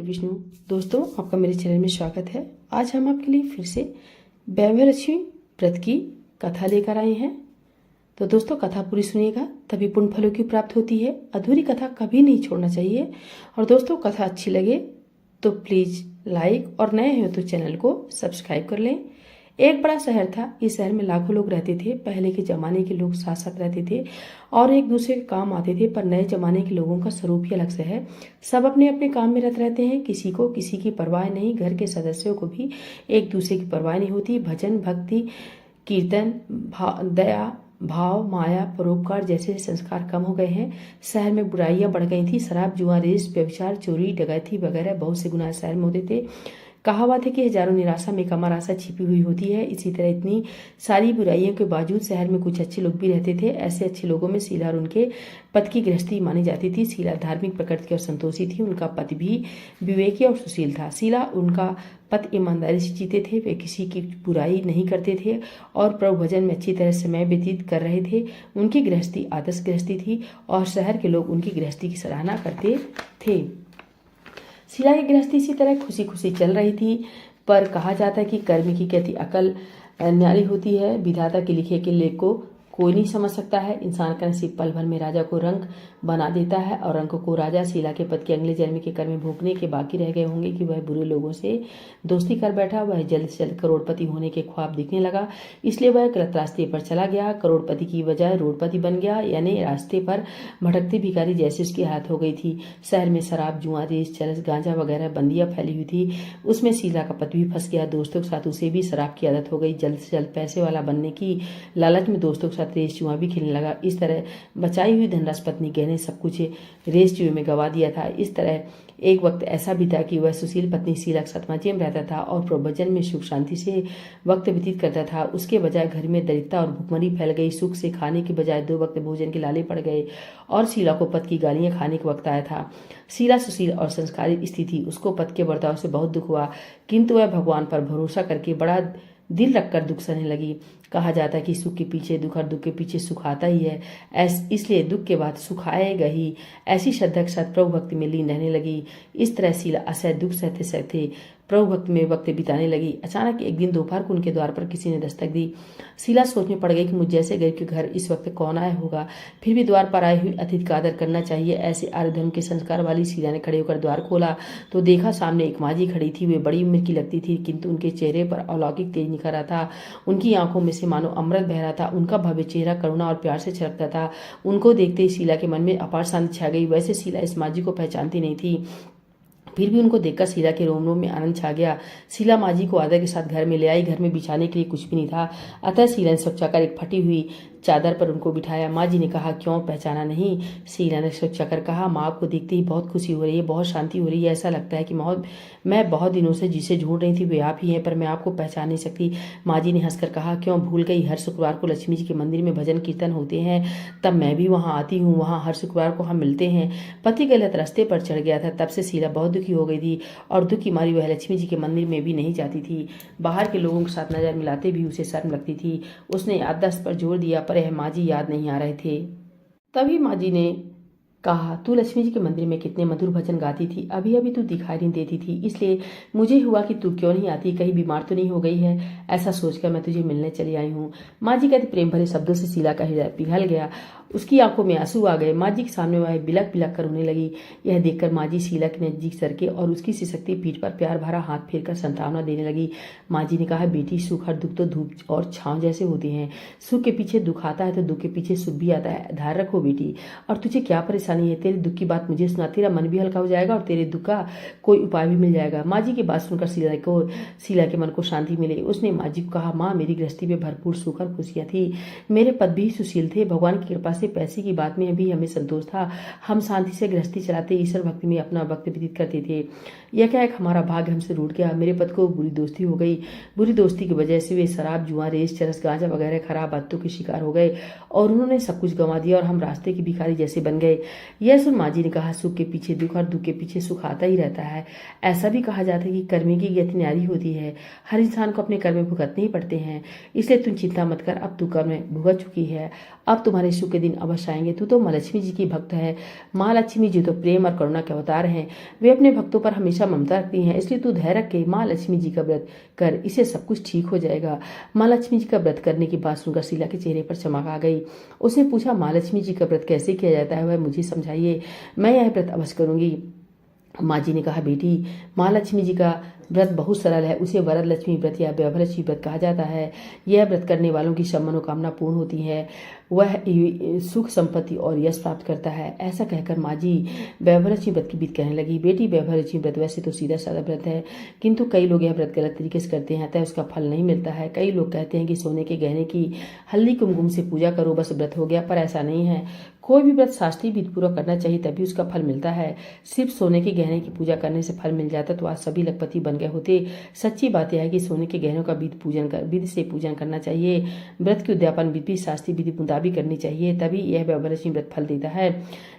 विष्णु दोस्तों, आपका मेरे चैनल में स्वागत है। आज हम आपके लिए फिर से वैभवलक्ष्मी व्रत की कथा लेकर आए हैं। तो दोस्तों, कथा पूरी सुनिएगा, तभी पुण्य फलों की प्राप्ति होती है। अधूरी कथा कभी नहीं छोड़ना चाहिए। और दोस्तों, कथा अच्छी लगे तो प्लीज लाइक और नए हो तो चैनल को सब्सक्राइब कर लें। एक बड़ा शहर था। इस शहर में लाखों लोग रहते थे। पहले के जमाने के लोग साथ साथ रहते थे और एक दूसरे के काम आते थे, पर नए जमाने के लोगों का स्वरूप ही अलग से है। सब अपने अपने काम में रत रहते हैं, किसी को किसी की परवाह नहीं। घर के सदस्यों को भी एक दूसरे की परवाह नहीं होती। भजन, भक्ति, कीर्तन, दया, भाव, माया, परोपकार जैसे संस्कार कम हो गए हैं। शहर में बुराइयां बढ़ गई थी। शराब, जुआ, रेस, व्यभिचार, चोरी, डकैती वगैरह बहुत से गुनाह शहर में होते थे। कहावत है कि हजारों निराशा में कमर आशा छिपी हुई होती है। इसी तरह इतनी सारी बुराइयों के बावजूद शहर में कुछ अच्छे लोग भी रहते थे। ऐसे अच्छे लोगों में शीला और उनके पति की गृहस्थी मानी जाती थी। शीला धार्मिक प्रकृति और संतोषी थी। उनका पति भी विवेकी और सुशील था। शीला उनका पति ईमानदारी से जीते थे। वे किसी की बुराई नहीं करते थे और प्रभु भजन में अच्छी तरह समय व्यतीत कर रहे थे। उनकी गृहस्थी आदर्श गृहस्थी थी और शहर के लोग उनकी गृहस्थी की सराहना करते थे। शीला की गृहस्थी इसी तरह खुशी खुशी चल रही थी, पर कहा जाता है कि कर्म की गति अकल न्यारी होती है। विधाता के लिखे के लेख को कोई नहीं समझ सकता है। इंसान का नसीब पल भर में राजा को रंग बना देता है और रंग को राजा। शीला के पति के अगले जन्म के कर्म भोगने के बाकी रह गए होंगे कि वह बुरे लोगों से दोस्ती कर बैठा। वह जल्द से जल्द करोड़पति होने के ख्वाब दिखने लगा, इसलिए वह गलत रास्ते पर चला गया। करोड़पति की बजाय रोडपति बन गया, यानी रास्ते पर भटकते भिखारी जैसे उसकी हालत हो गई थी। शहर में शराब, जुआ, रेस, चरस, गांजा वगैरह बंदियां फैली हुई थी। उसमें शीला का पति भी फंस गया। दोस्तों के साथ उसे भी शराब की आदत हो गई। जल्द से जल्द पैसे वाला बनने की लालच में दोस्तों के साथ रेस जुआ भी खेलने लगा। इस तरह बचाई हुई धनराशि, पत्नी, गहने सब कुछ रेस जुए में गवा दिया था। इस तरह एक वक्त ऐसा भी था कि वह सुशील पत्नी शीला के साथ मजे में रहता था और प्रभुभजन में सुख शांति से वक्त व्यतीत करता था। उसके बजाय घर में दरिद्रता और भुखमरी फैल गई। सुख से खाने के बजाय 2 वक्त भोजन के लाले पड़ गए और शीला को पति की गालियां खाने के वक्त आया था। शीला सुशील और संस्कारित स्त्री थी। उसको पति के बर्ताव से बहुत दुख हुआ, किंतु वह भगवान पर भरोसा करके बड़ा दिल रखकर दुख सहने लगी। कहा जाता है कि सुख के पीछे दुख और दुख के पीछे सुख आता ही है, इसलिए दुख के बाद सुख आएगा ही। ऐसी श्रद्धा के साथ प्रभु भक्ति में लीन रहने लगी। इस तरह शीला असह्य दुख सहते सहते प्रभु भक्ति में वक्त बिताने लगी। अचानक एक दिन दोपहर को उनके द्वार पर किसी ने दस्तक दी। शीला सोच में पड़ गई कि मुझ जैसे गरीब के घर इस वक्त कौन आया होगा। फिर भी द्वार पर आई हुई अतिथि का आदर करना चाहिए, ऐसे आर्य धर्म के संस्कार वाली शीला ने खड़े होकर द्वार खोला तो देखा सामने एक माँ जी खड़ी थी। वे बड़ी उम्र की लगती थी, किंतु उनके चेहरे पर अलौकिक तेज निखर रहा था। उनकी आंखों में से मानो अमृत बह रहा था। उनका भव्य चेहरा करुणा और प्यार से छलकता था। उनको देखते ही शीला के मन में अपार शांति छा गई। वैसे शीला इस माँ जी को पहचानती नहीं थी, फिर भी उनको देखकर शीला के रोम रोम में आनंद छा गया। शीला माँ जी को आदर के साथ घर में ले आई। घर में बिछाने के लिए कुछ भी नहीं था, अतः शीला ने सोचाकर एक फटी हुई चादर पर उनको बिठाया। माँ जी ने कहा, क्यों पहचाना नहीं? शीला ने सोचाकर कहा, माँ आपको देखते ही बहुत खुशी हो रही है, बहुत शांति हो रही है। ऐसा लगता है कि मैं बहुत दिनों से जिसे ढूंढ रही थी वे आप ही हैं, पर मैं आपको पहचान नहीं सकती। माँ जी ने हंसकर कहा, क्यों भूल गई? हर शुक्रवार को लक्ष्मी जी के मंदिर में भजन कीर्तन होते हैं, तब मैं भी वहाँ आती हूँ। वहाँ हर शुक्रवार को हम मिलते हैं। पति गलत रास्ते पर चढ़ गया था, तब से शीला बहुत दुखी हो गई थी और दुख की मारी वह लक्ष्मी जी के मंदिर में भी नहीं जाती थी। बाहर के लोगों के साथ नजर मिलाते भी उसे शर्म लगती थी। उसने याददाश्त पर जोर दिया, पर यह माँ जी याद नहीं आ रहे थे। तभी माँ जी ने कहा, तू लक्ष्मी जी के मंदिर में कितने मधुर भजन गाती थी, अभी अभी तू दिखाई नहीं देती थी, इसलिए मुझे हुआ कि तू क्यों नहीं आती, कहीं बीमार तो नहीं हो गई है। ऐसा सोचकर मैं तुझे मिलने चली आई हूँ। माँ जी कहते प्रेम भरे शब्दों से शीला का हृदय पिघल गया। उसकी आंखों में आंसू आ गए। माँ जी के सामने वह बिलक बिलक कर रोने लगी। यह देखकर माँ जी शीला के नजदीक सरके और उसकी सिसकती पीठ पर प्यार भरा हाथ फेरकर सांत्वना देने लगी। माँ जी ने कहा, बेटी, सुख और दुख तो धूप और छांव जैसे होते हैं। सुख के पीछे दुख आता है तो दुख के पीछे सुख भी आता है। धैर्य रखो बेटी। और तुझे क्या परेशानी है? तेरे दुख की बात मुझे सुना, तेरा मन भी हल्का हो जाएगा और तेरे दुख का कोई उपाय भी मिल जाएगा। माँ जी की बात सुनकर शीला के मन को शांति मिली। उसने माँ जी को कहा, माँ, मेरी गृहस्थी में भरपूर सुख और खुशियाँ थी। मेरे पति भी सुशील थे। भगवान की कृपा से पैसे की बात में भी हमें संतोष था। हम शांति से गृहस्थी चलाते, ईश्वर भक्ति में अपना वक्त व्यतीत करते थे। यह क्या एक हमारा भाग्य हमसे रूठ गया। मेरे पति को बुरी दोस्ती हो गई। बुरी दोस्ती की वजह से वे शराब, जुआ, रेस, चरस, गांजा वगैरह खराब बातों के शिकार हो गए और उन्होंने सब कुछ गंवा दिया और हम रास्ते के भिखारी जैसे बन गए। यह सुन माँ जी ने कहा, सुख के पीछे दुख और दुख के पीछे सुख आता ही रहता है। ऐसा भी कहा जाता है कि कर्म की गति न्यारी होती है। हर इंसान को अपने कर्म भुगतने ही पड़ते हैं, इसलिए तुम चिंता मत कर। अब तू कर्म भुगत चुकी है, अब तुम्हारे सुख के दिन अवश्य आएंगे। तू तो माँ लक्ष्मी जी की भक्त है। माँ लक्ष्मी जी तो प्रेम और करुणा के अवतार हैं। वे अपने भक्तों पर हमेशा ममता रखती हैं, इसलिए तू धैर्य रख के माँ लक्ष्मी जी का व्रत कर, इससे सब कुछ ठीक हो जाएगा। माँ लक्ष्मी जी का व्रत करने की बात सुनकर शीला के चेहरे पर चमक आ गई। उसने पूछा, माँ लक्ष्मी जी का व्रत कैसे किया जाता है, वह मुझे समझाइए, मैं यह व्रत अवश्य करूंगी। माँ जी ने कहा, बेटी, माँ लक्ष्मी जी का व्रत बहुत सरल है। उसे वरद लक्ष्मी व्रत या वैभवलक्ष्मी व्रत कहा जाता है। यह व्रत करने वालों की सब मनोकामना पूर्ण होती है। वह सुख संपत्ति और यश प्राप्त करता है। ऐसा कहकर माँ जी वैभवलक्ष्मी व्रत की बीत कहने लगी। बेटी, वैभवलक्ष्मी व्रत वैसे तो सीधा साधा व्रत है, किंतु कई लोग यह व्रत गलत तरीके से करते हैं, अतः उसका फल नहीं मिलता है। कई लोग कहते हैं कि सोने के गहने की हल्दी कुमकुम से पूजा करो, बस व्रत हो गया, पर ऐसा नहीं है। कोई भी व्रत शास्त्रीय विधि पूर्वक करना चाहिए, तभी उसका फल मिलता है। सिर्फ सोने के गहने की पूजा करने से फल मिल जाता तो आज सभी लखपति बन गए होते। सच्ची बात यह है कि सोने के गहनों का विधि से पूजन करना चाहिए। व्रत की उद्यापन विधि शास्त्रीय विधि मुताबिक करनी चाहिए, तभी यह वैभवलक्ष्मी व्रत फल देता है।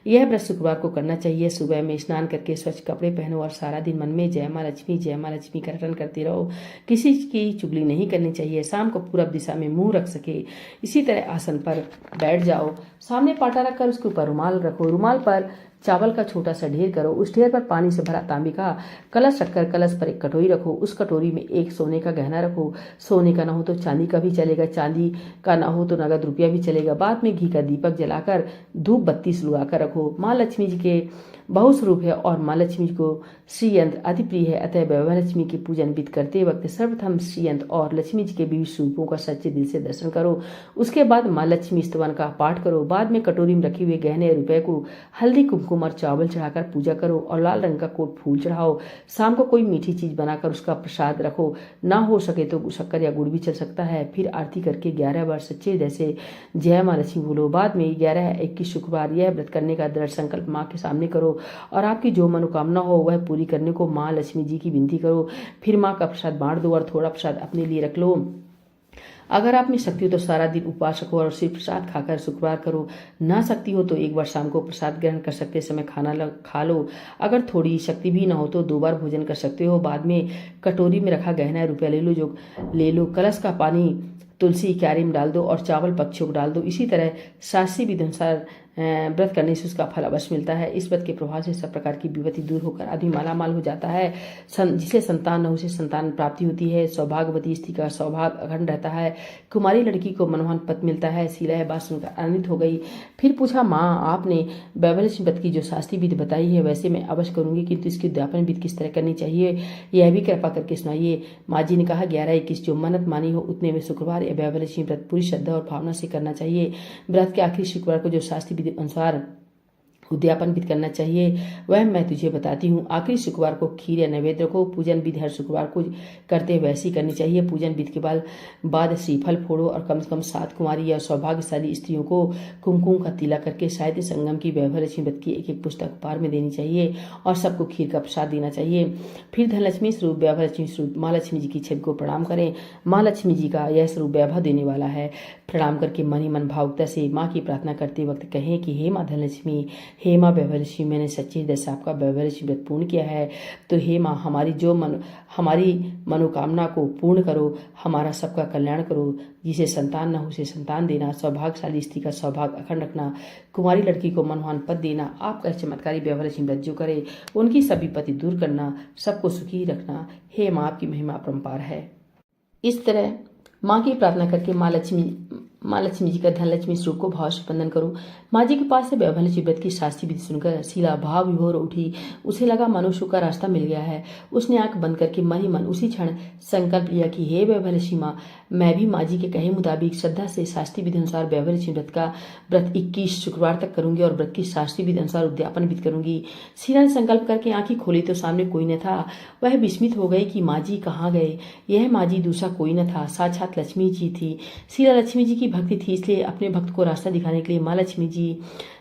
यह व्रत शुक्रवार को करना चाहिए। सुबह में स्नान करके स्वच्छ कपड़े पहनो और सारा दिन मन में जय माँ लक्ष्मी का रटन करते रहो। किसी की चुगली नहीं करनी चाहिए। शाम को पूरब दिशा में मुंह रख सके इसी तरह आसन पर बैठ जाओ। सामने पाटा रखकर उसके ऊपर रुमाल रखो। रुमाल पर चावल का छोटा सा ढेर करो। उस ढेर पर पानी से भरा तांबे का कलश रखकर कलश पर एक कटोरी रखो। उस कटोरी में एक सोने का गहना रखो। सोने का ना हो तो चांदी का भी चलेगा, चांदी का ना हो तो नगद रुपया भी चलेगा। बाद में घी का दीपक जलाकर धूप बत्ती सुलगाकर रखो। माँ लक्ष्मी जी के बहुस्वरूप है और माँ लक्ष्मी जी को श्री यंत्र अति प्रिय है, अतः वैभवलक्ष्मी की पूजन विधि करते वक्त सर्वप्रथम श्री यंत्र और लक्ष्मी जी के विविध स्वरूपों का सच्चे दिल से दर्शन करो। उसके बाद माँ लक्ष्मी स्तवन का पाठ करो। बाद में कटोरी में रखे हुए गहने रुपए को हल्दी कुमकुम और चावल चढ़ाकर पूजा करो और लाल रंग का कोट फूल चढ़ाओ। शाम को कोई मीठी चीज बनाकर उसका प्रसाद रखो। ना हो सके तो शक्कर या गुड़ भी चल सकता है। फिर आरती करके 11 बार सच्चे जैसे जय माँ लक्ष्मी बोलो। बाद में 11-21 शुक्रवार यह व्रत करने का दृढ़ संकल्प माँ के सामने करो और आपकी जो मनोकामना हो वह पूरी करने को माँ लक्ष्मी जी की विनती करो। फिर माँ का प्रसाद बांट दो और थोड़ा प्रसाद अपने लिए रख लो। अगर आप में शक्ति हो तो सारा दिन उपवास रखो और सिर्फ प्रसाद खाकर शुक्रवार करो। ना शक्ति हो तो एक बार शाम को प्रसाद ग्रहण कर सकते समय खाना खा लो। अगर थोड़ी शक्ति भी ना हो तो 2 बार भोजन कर सकते हो। बाद में कटोरी में रखा गहना रुपया ले लो। कलश का पानी तुलसी क्यारी में डाल दो और चावल पक्षियों को डाल दो। इसी तरह शास्त्रीय विधि अनुसार व्रत करने से उसका फल अवश्य मिलता है। इस व्रत के प्रभाव से सब प्रकार की विपत्ति दूर होकर आदमी मालामाल हो जाता है। जिसे संतान न हो उसे संतान प्राप्ति होती है। सौभाग्यवती स्त्री का सौभाग्य अखंड रहता है। कुमारी लड़की को मनोहर पति मिलता है। शीला यह बात सुनकर आनंदित हो गई। फिर पूछा, माँ, आपने वैभवलक्ष्मी व्रत की जो शास्त्रीय विधि बताई है वैसे मैं अवश्य करूंगी, किंतु इसकी उद्यापन विधि किस तरह करनी चाहिए यह भी कृपा करके सुनाइए। माँ जी ने कहा, 11-21 जो मन्नत मानी हो उतने में शुक्रवार या वैभवलक्ष्मी व्रत पूरी श्रद्धा और भावना से करना चाहिए। व्रत के आखिरी शुक्रवार को जो शास्त्रीय विधि अनुसार उद्यापन भी करना चाहिए वह मैं तुझे बताती हूँ। आखिरी शुक्रवार को खीर या नैवेद्य को पूजन विधि हर शुक्रवार को करते वैसी करनी चाहिए। पूजन विधि के बाद श्रीफल फोड़ो और कम से कम 7 कुमारी या सौभाग्यशाली स्त्रियों को कुमकुम का तिलक करके साहित्य संगम की वैभवलक्ष्मी व्रत की एक पुस्तक उपहार में देनी चाहिए और सबको खीर का प्रसाद देना चाहिए। फिर धनलक्ष्मी स्वरूप वैभवलक्ष्मी स्वरूप माँ लक्ष्मी जी की छवि को प्रणाम करें। माँ लक्ष्मी जी का यह स्वरूप वैभव देने वाला है। प्रणाम करके मन ही मन भावुकता से माँ की प्रार्थना करते वक्त कहें कि हे माँ धनलक्ष्मी, हे माँ वैभवलक्ष्मी, मैंने सच्चे हृदय से आपका वैभवलक्ष्मी व्रत पूर्ण किया है, तो हे माँ हमारी मनोकामना को पूर्ण करो, हमारा सबका कल्याण करो। जिसे संतान न हो उसे संतान देना, सौभाग्यशाली स्त्री का सौभाग्य अखंड रखना, कुमारी लड़की को मनोहर पद देना, आपका चमत्कारी वैभवलक्ष्मी व्रत जो करे उनकी सभी विपत्ति दूर करना, सबको सुखी रखना। हे माँ, आपकी महिमा अपरंपार है। इस तरह माँ की प्रार्थना करके माँ लक्ष्मी जी का धनलक्ष्मी स्वरूप को भाव से वंदन करो। माँ जी के पास से वैभवलक्ष्मी व्रत की शास्त्रीय विधि सुनकर शीला भाव विभोर उठी। उसे लगा मानो सुख का रास्ता मिल गया है। उसने आंख बंद करके मन ही मन उसी क्षण संकल्प लिया कि हे वैभवलक्ष्मी माँ, मैं भी माँ जी के कहे मुताबिक श्रद्धा से शास्त्रीय विधि अनुसार वैभवलक्ष्मी व्रत का व्रत 21 शुक्रवार तक करूंगी और व्रत की शास्त्रीय विधि अनुसार उद्यापन भी करूंगी। शीला ने संकल्प करके आंखें खोली तो सामने कोई न था। वह विस्मित हो गई कि माँ जी कहाँ गए। यह माँ जी दूसरा कोई न था, साक्षात लक्ष्मी जी थी। शीला लक्ष्मी जी की भक्ति थी, इसलिए अपने भक्त को रास्ता दिखाने के लिए माँ लक्ष्मी जी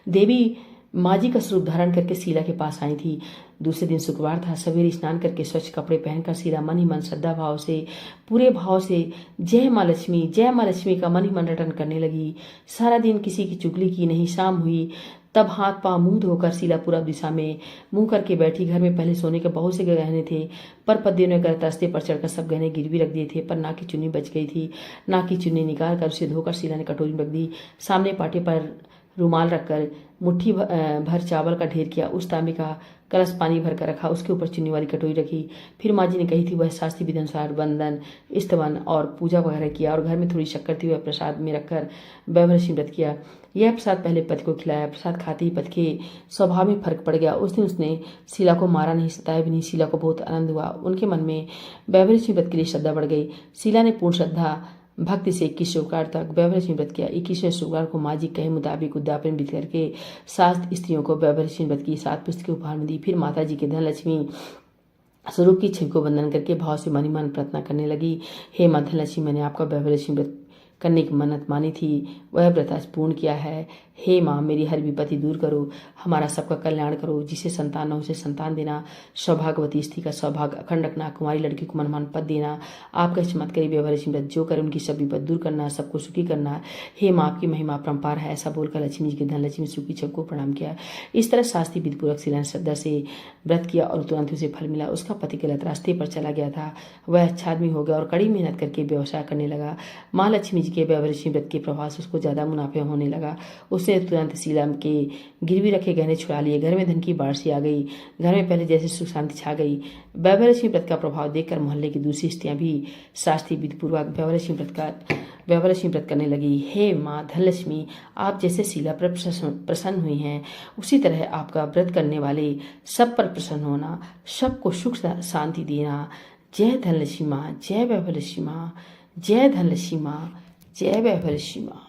देवी माँ जी का स्वरूप धारण करके शीला के पास आई थी। दूसरे दिन शुक्रवार था। सवेरे स्नान करके स्वच्छ कपड़े पहनकर शीला मन ही मन श्रद्धा भाव से पूरे भाव से जय माँ लक्ष्मी का मन ही मन रटन करने लगी। सारा दिन किसी की चुगली की नहीं। शाम हुई तब हाथ पांव मुंह धोकर शीला पूरब दिशा में मुंह करके बैठी। घर में पहले सोने के बहुत से गहने थे, पर पतियों ने गलत रास्ते पर चढ़कर सब गहने गिरवी रख दिए थे। पर नाक की चुन्नी बच गई थी। नाक की चुन्नी निकाल कर उसे धोकर शीला ने कटोरी में रख दी। सामने पाटे पर रुमाल रखकर मुट्ठी भर चावल का ढेर किया। उस तांबे का कलश पानी भर कर रखा, उसके ऊपर चुन्नी वाली कटोरी रखी। फिर माँ जी ने कही थी वह शास्त्रीय विधि अनुसार वंदन, स्तवन और पूजा वगैरह किया और घर में थोड़ी शक्कर थी वह प्रसाद में रखकर वैभवलक्ष्मी व्रत किया। यह प्रसाद पहले पति को खिलाया। प्रसाद खाते ही पति के स्वभाव में फर्क पड़ गया। उस दिन उसने शीला को मारा नहीं, सताया भी नहीं। शीला को बहुत आनंद हुआ। उनके मन में वैभवलक्ष्मी व्रत के लिए श्रद्धा बढ़ गई। शीला ने पूर्ण श्रद्धा भक्ति से 21 शुक्रवार तक वैभवलक्ष्मी व्रत किया। 21वें शुक्रवार को माँ जी कहे मुताबिक उद्यापन विधि करके 7 स्त्रियों को वैभवलक्ष्मी व्रत की 7 पुस्तकें उपहार में दी। फिर माता जी के धनलक्ष्मी स्वरूप की छवि को वंदन करके भाव से मनी मन प्रार्थना करने लगी। हे माँ धनलक्ष्मी, मैंने आपका वैभवलक्ष्मी व्रत करने की मन्नत मानी थी, वह व्रत आज पूर्ण किया है। हे माँ, मेरी हर विपत्ति दूर करो, हमारा सबका कल्याण करो। जिसे संतान न हो उसे संतान देना, सौभाग्यवती स्त्री का सौभाग्य अखंड रखना, कुमारी लड़की को मनमान पद देना, आपका चमत्कारी वैभवलक्ष्मी व्रत जो करे उनकी सब विपत्ति दूर करना, सबको सुखी करना। हे माँ, आपकी महिमा परम्पार है। ऐसा बोलकर लक्ष्मी जी के धनलक्ष्मी सुखी छवि को प्रणाम किया। इस तरह शास्त्री विधिपूर्वक शीला ने श्रद्धा से व्रत किया और तुरंत उसे फल मिला। उसका पति गलत रास्ते पर चला गया था, वह अच्छा आदमी हो गया और कड़ी मेहनत करके व्यवसाय करने लगा। माँ लक्ष्मी जी के वैभवलक्ष्मी व्रत के प्रभाव से उसको ज्यादा मुनाफे होने लगा। उसने तुरंत शीला के गिरवी रखे गहने छुड़ा लिए। घर में धन की बारिश आ गई। घर में पहले जैसे सुख शांति छा गई। वैभवलक्ष्मी व्रत का प्रभाव देखकर मोहल्ले की दूसरी स्त्रियां भी शास्त्रीय विधिपूर्वक वैभवलक्ष्मी व्रत करने लगी। हे माँ धनलक्ष्मी, आप जैसे शीला पर प्रसन्न हुई हैं, उसी तरह आपका व्रत करने वाले सब पर प्रसन्न होना, सबको सुख शांति देना। जय धनलक्ष्मी माँ, जय वैभवलक्ष्मी माँ, जय धनलक्ष्मी माँ, जय वैभवलक्ष्मी माँ।